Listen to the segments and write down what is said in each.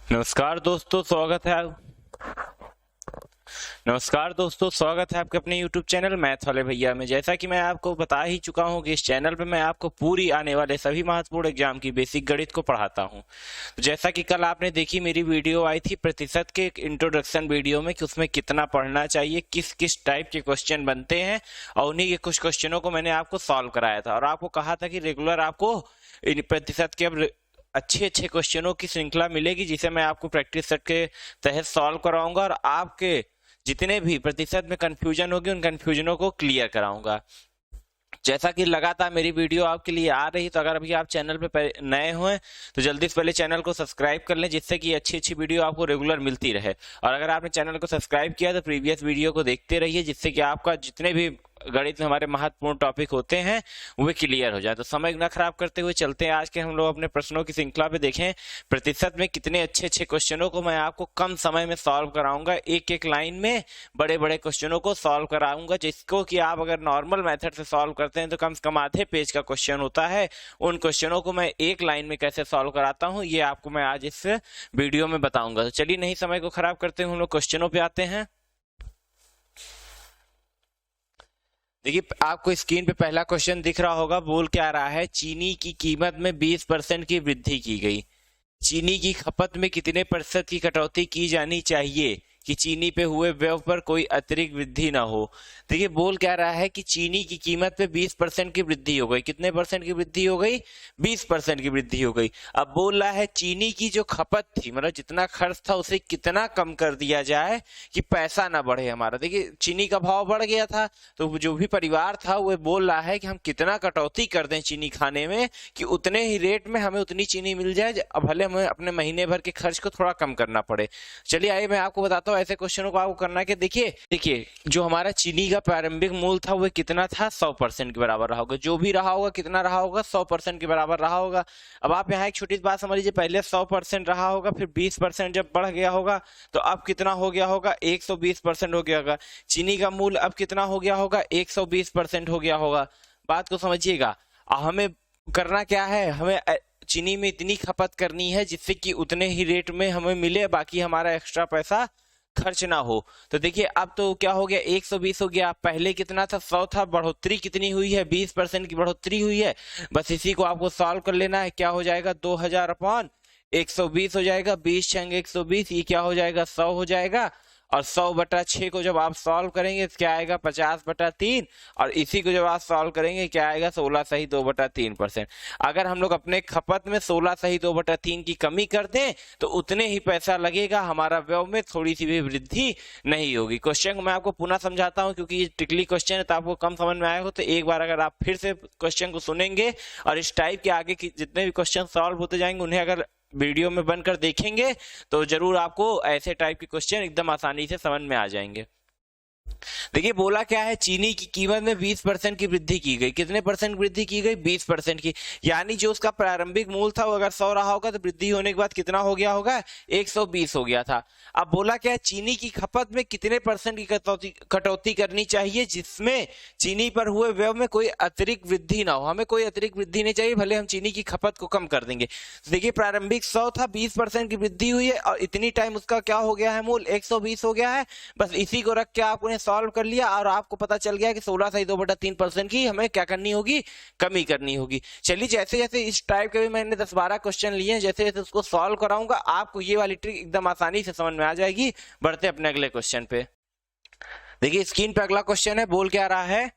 नमस्कार दोस्तों, स्वागत है आपके अपने YouTube चैनल मैथ वाले भैया में। जैसा कि मैं आपको बता ही चुका हूं कि इस चैनल पे मैं आपको पूरी आने वाले सभी महत्वपूर्ण एग्जाम की बेसिक गणित को पढ़ाता हूं। तो जैसा कि कल आपने देखी, मेरी वीडियो आई थी प्रतिशत के इंट्रोडक्शन वीडियो में कि उसमें कितना पढ़ना चाहिए, किस किस टाइप के क्वेश्चन बनते हैं, और उन्हीं के कुछ क्वेश्चनों को मैंने आपको सॉल्व कराया था और आपको कहा था कि रेगुलर आपको प्रतिशत के अच्छे अच्छे क्वेश्चनों की श्रृंखला मिलेगी, जिसे मैं आपको प्रैक्टिस सेट के तहत सॉल्व कराऊंगा और आपके जितने भी प्रतिशत में कंफ्यूजन होगी उन कंफ्यूजनों को क्लियर कराऊंगा। जैसा कि लगातार मेरी वीडियो आपके लिए आ रही, तो अगर अभी आप चैनल पे नए हुए तो जल्दी से पहले चैनल को सब्सक्राइब कर लें, जिससे कि अच्छी अच्छी वीडियो आपको रेगुलर मिलती रहे। और अगर आपने चैनल को सब्सक्राइब किया तो प्रीवियस वीडियो को देखते रहिए, जिससे कि आपका जितने भी गणित में हमारे महत्वपूर्ण टॉपिक होते हैं वे क्लियर हो जाए। तो समय न खराब करते हुए चलते हैं आज के हम लोग अपने प्रश्नों की श्रृंखला पे। देखें प्रतिशत में कितने अच्छे अच्छे क्वेश्चनों को मैं आपको कम समय में सॉल्व कराऊंगा, एक एक लाइन में बड़े बड़े क्वेश्चनों को सॉल्व कराऊंगा, जिसको कि आप अगर नॉर्मल मेथड से सॉल्व करते हैं तो कम से कम आधे पेज का क्वेश्चन होता है। उन क्वेश्चनों को मैं एक लाइन में कैसे सॉल्व कराता हूँ ये आपको मैं आज इस वीडियो में बताऊंगा। तो चलिए नहीं समय को खराब करते हुए हम लोग क्वेश्चनों पे आते हैं। देखिए, आपको स्क्रीन पे पहला क्वेश्चन दिख रहा होगा। बोल क्या रहा है, चीनी की कीमत में 20% की वृद्धि की गई। चीनी की खपत में कितने प्रतिशत की कटौती की जानी चाहिए कि चीनी पे हुए व्यय पर कोई अतिरिक्त वृद्धि ना हो। देखिए, बोल क्या रहा है कि चीनी की कीमत पे 20% की वृद्धि हो गई। कितने परसेंट की वृद्धि हो गई? 20% की वृद्धि हो गई। अब बोल रहा है चीनी की जो खपत थी, मतलब जितना खर्च था उसे कितना कम कर दिया जाए कि पैसा ना बढ़े हमारा। देखिए, चीनी का भाव बढ़ गया था, तो जो भी परिवार था वो बोल रहा है कि हम कितना कटौती कर दें चीनी खाने में कि उतने ही रेट में हमें उतनी चीनी मिल जाए, भले हमें अपने महीने भर के खर्च को थोड़ा कम करना पड़े। चलिए आइए मैं आपको बताता हूँ ऐसे क्वेश्चनों को आपको करना है। देखिए जो हमारा चीनी का प्रारंभिक मूल्य था वो कितना था? 100% के बराबर रहा होगा। जो भी रहा होगा कितना रहा होगा? 100% के बराबर रहा होगा। अब आप यहाँ एक छोटी बात समझ लीजिए, पहले 100% रहा होगा, फिर 20% जब बढ़ गया होगा तो अब कितना हो गया होगा? 120% हो गया होगा। चीनी का मूल्य अब कितना हो गया होगा? 120% हो गया होगा। बात को समझिएगा। हमें करना क्या है, हमें चीनी में इतनी खपत करनी है जिससे कि उतने ही रेट में हमें मिले, बाकी हमारा एक्स्ट्रा पैसा खर्च ना हो। तो देखिए अब तो क्या हो गया, 120 हो गया। पहले कितना था? 100 था। बढ़ोतरी कितनी हुई है? 20% की बढ़ोतरी हुई है। बस इसी को आपको सॉल्व कर लेना है। क्या हो जाएगा? 2000 अपॉन 120 हो जाएगा। 20 छंग 120, ये क्या हो जाएगा? 100 हो जाएगा। और 100/6 को जब आप सॉल्व करेंगे तो क्या आएगा? 50/3। और इसी को जब आप सॉल्व करेंगे क्या आएगा? 16 सही 2/3%। अगर हम लोग अपने खपत में 16 सही 2/3 की कमी कर दें तो उतने ही पैसा लगेगा, हमारा व्यय में थोड़ी सी भी वृद्धि नहीं होगी। क्वेश्चन को मैं आपको पुनः समझाता हूं, क्योंकि ये ट्रिकली क्वेश्चन है तो आपको कम समझ में आया हो तो एक बार अगर आप फिर से क्वेश्चन को सुनेंगे और इस टाइप के आगे की जितने भी क्वेश्चन सॉल्व होते जाएंगे उन्हें अगर वीडियो में बनकर देखेंगे तो जरूर आपको ऐसे टाइप के क्वेश्चन एकदम आसानी से समझ में आ जाएंगे। देखिए बोला क्या है, चीनी की कीमत में 20% की वृद्धि की गई। कितने परसेंट वृद्धि की गई? 20% की। यानी जो उसका प्रारंभिक मूल्य था वो अगर 100 रहा होगा तो वृद्धि होने के बाद कितना हो गया होगा? 120 हो गया था। अब बोला क्या है, चीनी की खपत में कितने परसेंट की कटौती करनी चाहिए जिसमें चीनी पर हुए व्यय में कोई अतिरिक्त वृद्धि ना हो। हमें कोई अतिरिक्त वृद्धि नहीं चाहिए, भले हम चीनी की खपत को कम कर देंगे। देखिए प्रारंभिक 100 था, 20% की वृद्धि हुई है और इतनी टाइम उसका क्या हो गया है? मूल्य 120 हो गया है। बस इसी को रख के आप उन्हें सॉल्व कर लिया और आपको पता चल गया कि 16 सही 2/3% की हमें क्या करनी होगी? कमी करनी होगी। चलिए जैसे जैसे इस टाइप के भी मैंने 10-12 क्वेश्चन लिए हैं, जैसे जैसे उसको सॉल्व कराऊंगा आपको ये वाली ट्रिक एकदम आसानी से समझ में आ जाएगी। बढ़ते अपने अगले क्वेश्चन पे। देखिए स्क्रीन पे अगला क्वेश्चन है। बोल क्या रहा है,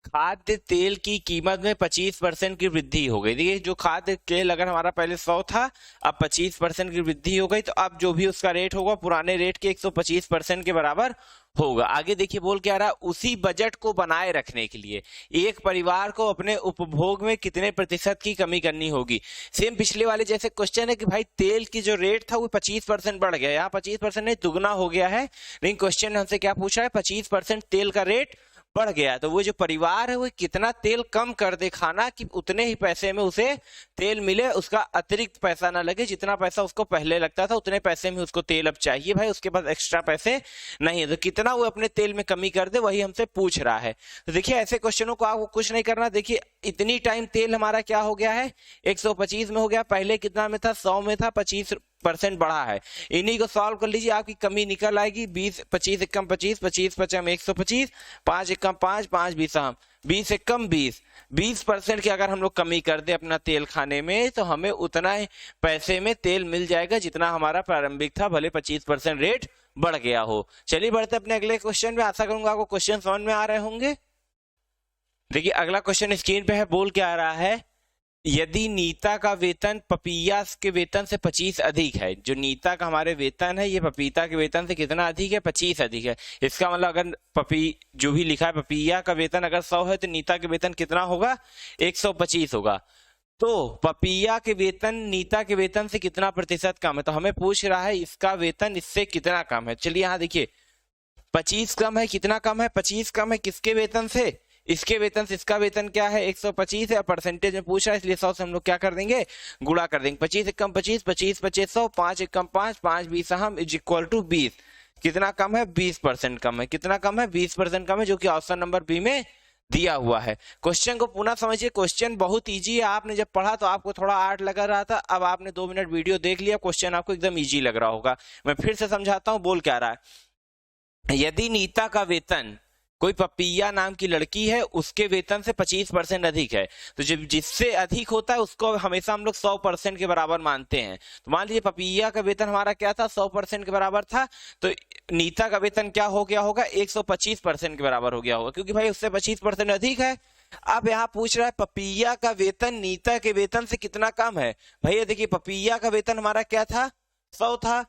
खाद्य तेल की कीमत में 25% की वृद्धि हो गई। देखिए जो खाद्य तेल अगर हमारा पहले 100 था, अब 25% की वृद्धि हो गई, तो अब जो भी उसका रेट होगा पुराने रेट के 125% के बराबर होगा। आगे देखिए बोल क्या रहा है, उसी बजट को बनाए रखने के लिए एक परिवार को अपने उपभोग में कितने प्रतिशत की कमी करनी होगी। सेम पिछले वाले जैसे क्वेश्चन है कि भाई तेल की जो रेट था वो 25% बढ़ गया, यहाँ 25% नहीं दुगना हो गया है। लेकिन क्वेश्चन हमसे क्या पूछा है? 25% तेल का रेट बढ़ गया, तो वो जो परिवार है वो कितना तेल कम कर दे खाना कि उतने ही पैसे में उसे तेल मिले, उसका अतिरिक्त पैसा ना लगे। जितना पैसा उसको पहले लगता था उतने पैसे में उसको तेल अब चाहिए, भाई उसके पास एक्स्ट्रा पैसे नहीं है, तो कितना वो अपने तेल में कमी कर दे वही हमसे पूछ रहा है। तो देखिए ऐसे क्वेश्चनों को आपको कुछ नहीं करना। देखिए इतनी टाइम तेल हमारा क्या हो गया है? 125 में हो गया। पहले कितना में था? 100 में था। 25% बढ़ा है। इन्हीं को सॉल्व कर लीजिए, आपकी कमी निकल आएगी। 20 25 एकम 25, 25 पचम 125, 5 एकम 5, 5 20 हम 20 एकम 20% की अगर हम लोग कमी कर दे अपना तेल खाने में, तो हमें उतना ही पैसे में तेल मिल जाएगा जितना हमारा प्रारंभिक था, भले 25% रेट बढ़ गया हो। चलिए बढ़ते अपने अगले क्वेश्चन में। आशा करूंगा आपको क्वेश्चन समझ में आ रहे होंगे। देखिए अगला क्वेश्चन स्क्रीन पे है, बोल क्या आ रहा है, यदि नीता का वेतन पपीया के वेतन से 25 अधिक है। जो नीता का हमारे वेतन है, ये पपीता के वेतन से कितना अधिक है, 25 अधिक है। इसका मतलब अगर जो भी लिखा है पपीया का वेतन अगर 100 है तो नीता के वेतन कितना होगा, 125 होगा। तो पपीया के वेतन नीता के वेतन से कितना प्रतिशत कम है, तो हमें पूछ रहा है इसका वेतन इससे कितना कम है। चलिए यहाँ देखिए 25 कम है, कितना कम है, 25 कम है किसके वेतन से, इसके वेतन से। इसका वेतन क्या है, 125 है, परसेंटेज में पूछ रहा है, इसलिए 100 से हम लोग क्या कर देंगे, गुणा कर देंगे। 25 एकम 25, 25 25 100, 5 एकम 5, 5 20 हम इज इक्वल टू 20। कितना कम है, 20% कम है। कितना कम है, 20% कम है, जो कि ऑप्शन नंबर बी में दिया हुआ है। क्वेश्चन को पुनः समझिए, क्वेश्चन बहुत इजी है। आपने जब पढ़ा तो आपको थोड़ा आर्ट लगा रहा था, अब आपने 2 मिनट वीडियो देख लिया, क्वेश्चन आपको एकदम इजी लग रहा होगा। मैं फिर से समझाता हूं, बोल क्या रहा है, यदि नीता का वेतन, कोई पपीया नाम की लड़की है, उसके वेतन से 25% अधिक है, तो जब जिससे अधिक होता है उसको हमेशा हम लोग 100% के बराबर मानते हैं। तो मान लीजिए पपीया का वेतन हमारा क्या था, 100% के बराबर था, तो नीता का वेतन क्या हो गया होगा, 125% के बराबर हो गया होगा, क्योंकि भाई उससे 25% अधिक है। अब यहाँ पूछ रहा है पपीया का वेतन नीता के वेतन से कितना कम है। भैया देखिए पपीया का वेतन हमारा क्या था, 100 था,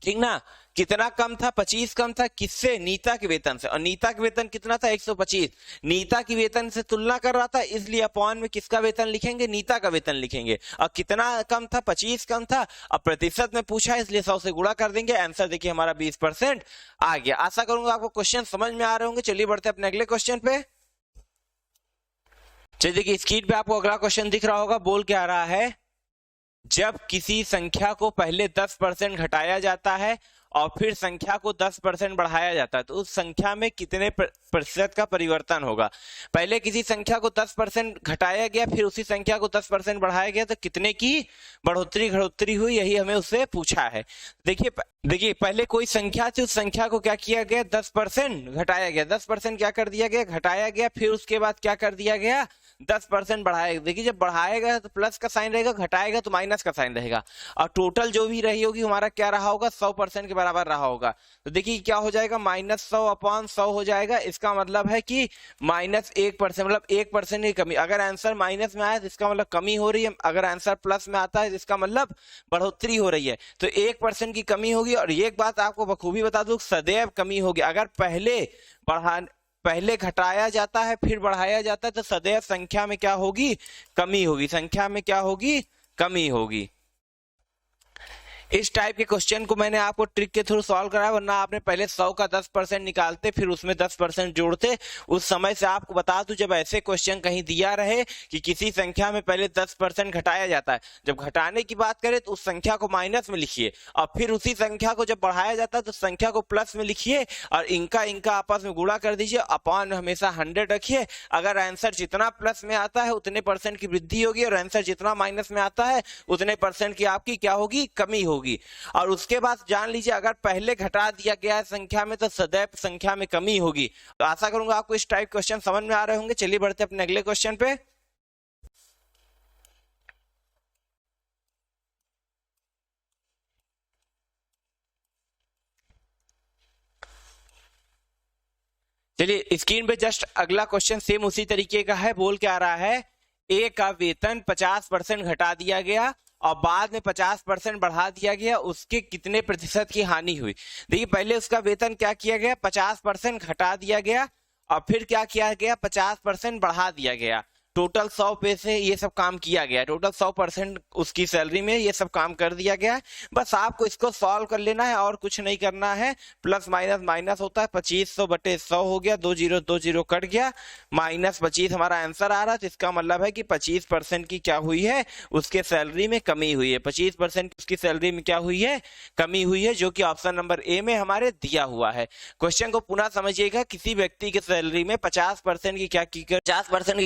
ठीक ना, कितना कम था, 25 कम था, किससे, नीता के वेतन से। और नीता के वेतन कितना था, 125। नीता की वेतन से तुलना कर रहा था, इसलिए अपॉन में किसका वेतन लिखेंगे, नीता का वेतन लिखेंगे। और कितना कम था, 25 कम था, अब प्रतिशत में पूछा है इसलिए 100 से गुणा कर देंगे। आंसर देखिए हमारा 20% आ गया। आशा करूंगा आपको क्वेश्चन समझ में आ रहे होंगे। चलिए बढ़ते अपने अगले क्वेश्चन पे। चलिए देखिए स्क्रीन पे आपको अगला क्वेश्चन दिख रहा होगा, बोल क्या रहा है, जब किसी संख्या को पहले 10% घटाया जाता है और फिर संख्या को 10% बढ़ाया जाता है, तो उस संख्या में कितने प्रतिशत का परिवर्तन होगा। पहले किसी संख्या को 10% घटाया गया, फिर उसी संख्या को 10% बढ़ाया गया, तो कितने की बढ़ोतरी हुई, यही हमें उससे पूछा है। देखिए पहले कोई संख्या थी, उस संख्या को क्या किया गया, 10% घटाया गया, 10% क्या कर दिया गया, घटाया गया, फिर उसके बाद क्या कर दिया गया, 10% बढ़ाएगा। देखिए जब बढ़ाएगा तो प्लस का साइन रहेगा, घटाएगा तो माइनस का साइन रहेगा, और टोटल जो भी रही होगी हमारा क्या रहा होगा, 100% के बराबर रहा होगा। तो देखिए क्या हो जाएगा, -100 अपॉन 100 हो जाएगा। इसका मतलब है कि -1%, मतलब 1% की कमी। अगर आंसर माइनस में आया तो इसका मतलब कमी हो रही है, अगर आंसर प्लस में आता है तो इसका मतलब बढ़ोतरी हो रही है। तो 1% की कमी होगी। और एक बात आपको बखूबी बता दूं, सदैव कमी होगी। अगर पहले घटाया जाता है फिर बढ़ाया जाता है, तो सदैव संख्या में क्या होगी, कमी होगी, संख्या में क्या होगी, कमी होगी। इस टाइप के क्वेश्चन को मैंने आपको ट्रिक के थ्रू सॉल्व कराया, वरना आपने पहले 100 का 10% निकालते फिर उसमें 10% जोड़ते। उस समय से आपको बता दूं, जब ऐसे क्वेश्चन कहीं दिया रहे कि किसी संख्या में पहले 10% घटाया जाता है, जब घटाने की बात करें तो उस संख्या को माइनस में लिखिए, और फिर उसी संख्या को जब बढ़ाया जाता है तो संख्या को प्लस में लिखिए, और इनका आपस में गुणा कर दीजिए, अपॉन हमेशा 100 रखिए। अगर आंसर जितना प्लस में आता है उतने % की वृद्धि होगी, और आंसर जितना माइनस में आता है उतने % की आपकी क्या होगी, कमी होगी। और उसके बाद जान लीजिए अगर पहले घटा दिया गया है संख्या में तो सदैव संख्या में कमी होगी। तो आशा करूंगा आपको इस टाइप क्वेश्चन समझ में आ रहे होंगे। चलिए बढ़ते अपने अगले क्वेश्चन पे। चलिए स्क्रीन पे जस्ट अगला क्वेश्चन सेम उसी तरीके का है। बोल क्या आ रहा है, ए का वेतन 50% घटा दिया गया और बाद में 50% बढ़ा दिया गया, उसके कितने प्रतिशत की हानि हुई। देखिए पहले उसका वेतन क्या किया गया, 50% घटा दिया गया और फिर क्या किया गया, 50% बढ़ा दिया गया। टोटल 100 पे से ये सब काम किया गया, टोटल 100% उसकी सैलरी में ये सब काम कर दिया गया है। बस आपको इसको सॉल्व कर लेना है और कुछ नहीं करना है। प्लस माइनस माइनस होता है, 2500/100 हो गया, 2 0 2 0 कट गया, -25 हमारा आंसर आ रहा है। तो इसका मतलब है कि 25% की क्या हुई है, उसके सैलरी में कमी हुई है। 25% उसकी सैलरी में क्या हुई है, कमी हुई है, जो कि ऑप्शन नंबर ए में हमारे दिया हुआ है। क्वेश्चन को पुनः समझिएगा, किसी व्यक्ति की सैलरी में 50% की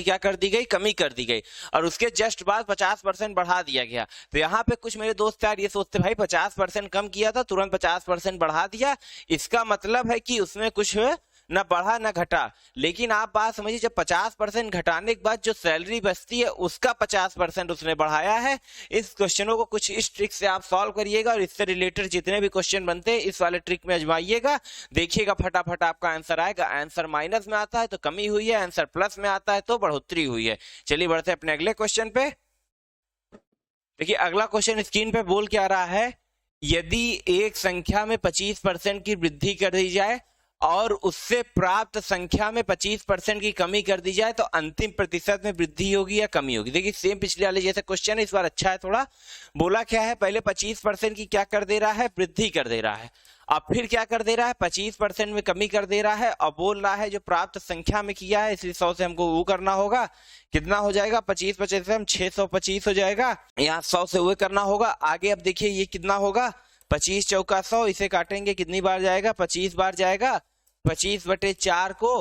क्या कर दी गई, गई, कमी कर दी गई, और उसके जस्ट बाद 50% बढ़ा दिया गया। तो यहाँ पे कुछ मेरे दोस्त यार ये सोचते भाई 50% कम किया था तुरंत 50% बढ़ा दिया, इसका मतलब है कि उसमें कुछ न बढ़ा न घटा। लेकिन आप बात समझिए, जब 50% घटाने के बाद जो सैलरी बचती है उसका 50% उसने बढ़ाया है। इस क्वेश्चनों को कुछ इस ट्रिक से आप सॉल्व करिएगा और इससे रिलेटेड जितने भी क्वेश्चन बनते हैं इस वाले ट्रिक में आजमाइएगा, देखिएगा फटाफट आपका आंसर आएगा। आंसर माइनस में आता है तो कमी हुई है, आंसर प्लस में आता है तो बढ़ोतरी हुई है। चलिए बढ़ते हैं अपने अगले क्वेश्चन पे। देखिए अगला क्वेश्चन स्क्रीन पे बोल क्या रहा है, यदि एक संख्या में 25% की वृद्धि कर दी जाए और उससे प्राप्त संख्या में 25% की कमी कर दी जाए तो अंतिम प्रतिशत में वृद्धि होगी या कमी होगी। देखिए सेम पिछले वाले जैसे क्वेश्चन है, इस बार अच्छा है थोड़ा। बोला क्या है, पहले 25% की क्या कर दे रहा है, वृद्धि कर दे रहा है, अब फिर क्या कर दे रहा है, 25% में कमी कर दे रहा है, और बोल रहा है जो प्राप्त संख्या में किया है, इसलिए 100 से हमको वो करना होगा, कितना हो जाएगा 25 से हम 625 हो जाएगा, यहाँ 100 से वो करना होगा। आगे अब देखिए ये कितना होगा, 25 चौका 100, इसे काटेंगे कितनी बार जाएगा, 25 बार जाएगा। 25/4 को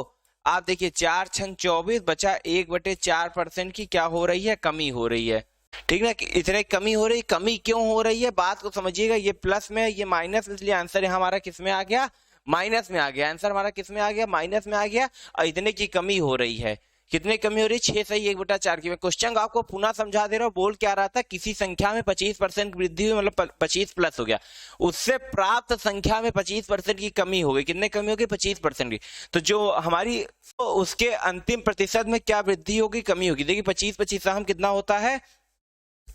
आप देखिए 4 छंग 24 बचा 1/4% की क्या हो रही है, कमी हो रही है। ठीक ना, इतने कमी हो रही, कमी क्यों हो रही है बात को समझिएगा। ये प्लस में ये माइनस, इसलिए आंसर हमारा किस में आ गया, माइनस में आ गया। आंसर हमारा किस में आ गया, माइनस में आ गया। और इतने की कमी हो रही है, कितने कमी हो रही, 6 सही 1/4 की। मैं क्वेश्चन आपको पुनः समझा दे रहा हूँ। बोल क्या रहा था, किसी संख्या में 25% वृद्धि हुई, मतलब 25 प्लस हो गया, उससे प्राप्त संख्या में 25% की कमी हो गई। कितने कमी हो गई, 25% की। तो जो हमारी तो उसके अंतिम प्रतिशत में क्या वृद्धि होगी, कमी होगी। देखिए 25 हम कितना होता है,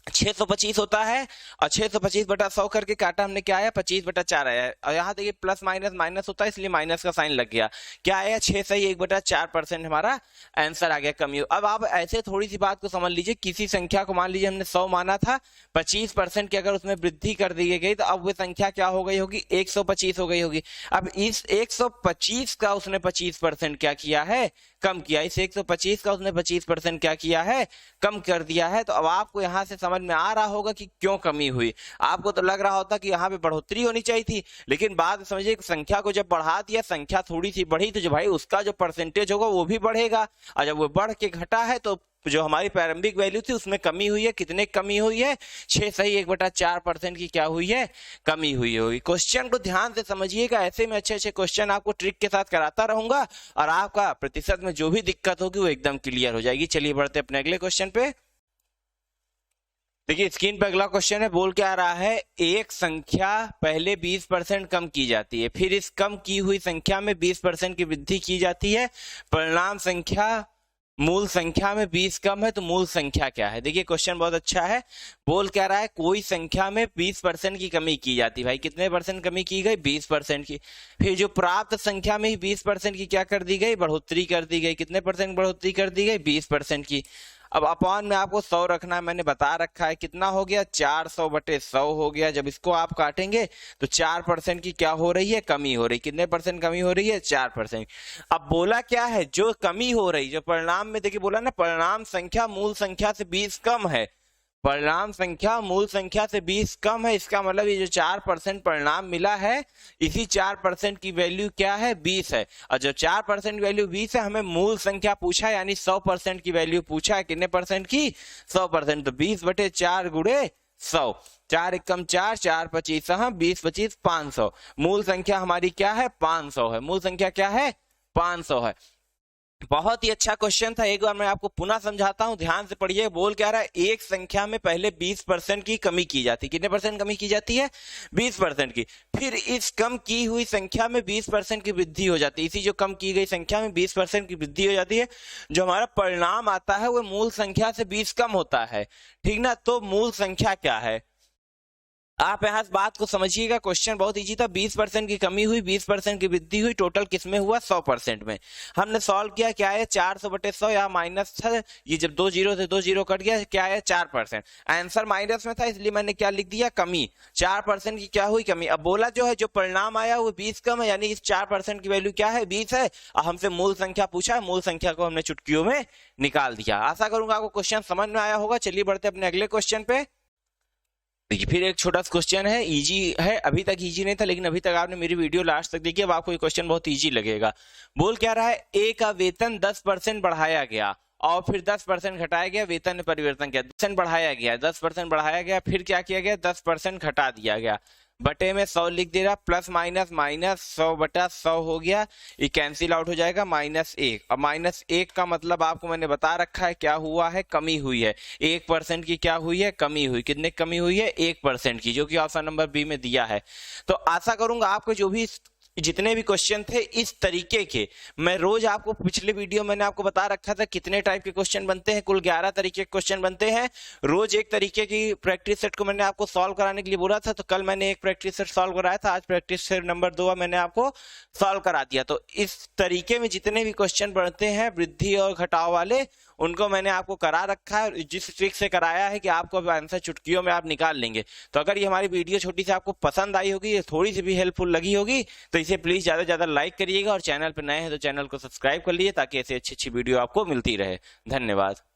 625 होता है, और 625/100 करके काटा हमने, क्या आया 25/4 आया। और यहाँ देखिए प्लस माइनस माइनस होता है, इसलिए माइनस का साइन लग गया। क्या आया, 6 सही 1/4% हमारा आंसर आ गया, कमी। अब आप ऐसे थोड़ी सी बात को समझ लीजिए, किसी संख्या को मान लीजिए हमने 100 माना था, 25% की अगर उसमें वृद्धि कर दी गई तो अब वो संख्या क्या हो गई होगी, 125 हो गई होगी। अब इस 125 का उसने 25% क्या किया है, कम किया। इस 125 का उसने 25% क्या किया है, कम कर दिया है। तो अब आपको यहाँ से समझ में आ रहा होगा कि क्यों कमी हुई। आपको तो लग रहा होता कि यहाँ पे बढ़ोतरी होनी चाहिए थी, लेकिन बात समझिए, संख्या को जब बढ़ा दिया, संख्या थोड़ी सी बढ़ी, तो जो भाई उसका जो परसेंटेज होगा वो भी बढ़ेगा, और जब वो बढ़ के घटा है तो जो हमारी प्रारंभिक वैल्यू थी उसमें कमी हुई है। कितने कमी हुई है, 6 सही 1/4% की क्या हुई है, कमी हुई होगी। क्वेश्चन को ध्यान से समझिएगा, ऐसे में अच्छे अच्छे क्वेश्चन आपको ट्रिक के साथ कराता रहूंगा और आपका प्रतिशत में जो भी दिक्कत होगी वो एकदम क्लियर हो जाएगी। चलिए बढ़ते अपने अगले क्वेश्चन पे। देखिए स्क्रीन पर अगला क्वेश्चन है, बोल क्या रहा है, एक संख्या पहले 20% कम की जाती है, फिर इस कम की हुई संख्या में 20% की वृद्धि की जाती है, परिणाम संख्या मूल संख्या में 20 कम है, तो मूल संख्या क्या है। देखिए क्वेश्चन बहुत अच्छा है। बोल क्या रहा है, कोई संख्या में 20% की कमी की जाती है। भाई कितने परसेंट कमी की गई, 20% की। फिर जो प्राप्त संख्या में ही 20% की क्या कर दी गई, बढ़ोतरी कर दी गई। कितने परसेंट बढ़ोतरी कर दी गई, 20% की। अब अपॉन में आपको 100 रखना है, मैंने बता रखा है। कितना हो गया, 400/100 हो गया। जब इसको आप काटेंगे तो 4% की क्या हो रही है, कमी हो रही। कितने परसेंट कमी हो रही है, 4%। अब बोला क्या है, जो कमी हो रही, जो परिणाम में देखिए बोला ना, परिणाम संख्या मूल संख्या से 20 कम है। परिणाम संख्या मूल संख्या से 20 कम है, इसका मतलब ये जो 4% परिणाम मिला है, इसी 4% की वैल्यू क्या है, 20 है। और जो 4% वैल्यू 20 है, हमें मूल संख्या पूछा है, यानी 100% की वैल्यू पूछा है। कितने परसेंट की, 100%। तो 20/4 गुणे 100, 4 एकम 4, 4 25 20 25 500। मूल संख्या हमारी क्या है, 500 है। मूल संख्या क्या है, 500 है। बहुत ही अच्छा क्वेश्चन था, एक बार मैं आपको पुनः समझाता हूं, ध्यान से पढ़िए। बोल क्या रहा है, एक संख्या में पहले 20% की कमी की जाती है। कितने परसेंट कमी की जाती है, 20% की। फिर इस कम की हुई संख्या में 20% की वृद्धि हो जाती है। इसी जो कम की गई संख्या में 20% की वृद्धि हो जाती है। जो हमारा परिणाम आता है वो मूल संख्या से 20 कम होता है, ठीक ना। तो मूल संख्या क्या है, आप यहाँ बात को समझिएगा। क्वेश्चन बहुत इजी था। 20% की कमी हुई, 20% की वृद्धि हुई, टोटल किसमें हुआ, 100% में। हमने सॉल्व किया, क्या है 400/100, यहाँ माइनस था, ये जब 2 जीरो से 2 जीरो कट गया, क्या है 4%। आंसर माइनस में था, इसलिए मैंने क्या लिख दिया, कमी। 4% की क्या हुई, कमी। अब बोला जो है, जो परिणाम आया वो 20 कम है, यानी इस 4% की वैल्यू क्या है, 20 है। और हमसे मूल संख्या पूछा है, मूल संख्या को हमने चुटकियों में निकाल दिया। आशा करूंगा आपको क्वेश्चन समझ में आया होगा। चलिए बढ़ते अपने अगले क्वेश्चन पे। देखिए फिर एक छोटा सा क्वेश्चन है, इजी है। अभी तक इजी नहीं था, लेकिन अभी तक आपने मेरी वीडियो लास्ट तक देखी, अब आपको ये क्वेश्चन बहुत इजी लगेगा। बोल क्या रहा है, ए का वेतन 10% बढ़ाया गया और फिर 10% घटाया गया, वेतन में परिवर्तन किया, 10% बढ़ाया गया, 10% बढ़ाया गया, फिर क्या किया गया, 10% घटा दिया गया, बटे में 100 लिख दे रहा, प्लस माइनस माइनस 100/100 हो गया, ये कैंसिल आउट हो जाएगा, -1। अब -1 का मतलब आपको मैंने बता रखा है क्या हुआ है, कमी हुई है, 1% की क्या हुई है, कमी हुई। कितने कमी हुई है, 1% की, जो कि ऑप्शन नंबर बी में दिया है। तो आशा करूंगा आपको जो भी जितने भी क्वेश्चन थे इस तरीके के, मैं रोज आपको, पिछले वीडियो मैंने आपको बता रखा था कितने टाइप के क्वेश्चन बनते हैं, कुल 11 तरीके के क्वेश्चन बनते हैं। रोज एक तरीके की प्रैक्टिस सेट को मैंने आपको सॉल्व कराने के लिए बोला था, तो कल मैंने एक प्रैक्टिस सेट सॉल्व कराया था, आज प्रैक्टिस सेट नंबर 2 मैंने आपको सॉल्व करा दिया। तो इस तरीके में जितने भी क्वेश्चन बनते हैं वृद्धि और घटाव वाले, उनको मैंने आपको करा रखा है, और जिस ट्रिक से कराया है कि आपको अब आंसर चुटकियों में आप निकाल लेंगे। तो अगर ये हमारी वीडियो छोटी सी आपको पसंद आई होगी, ये थोड़ी सी भी हेल्पफुल लगी होगी, तो इसे प्लीज ज्यादा से ज्यादा लाइक करिएगा, और चैनल पर नए हैं तो चैनल को सब्सक्राइब कर लीजिए, ताकि ऐसी अच्छी अच्छी वीडियो आपको मिलती रहे। धन्यवाद।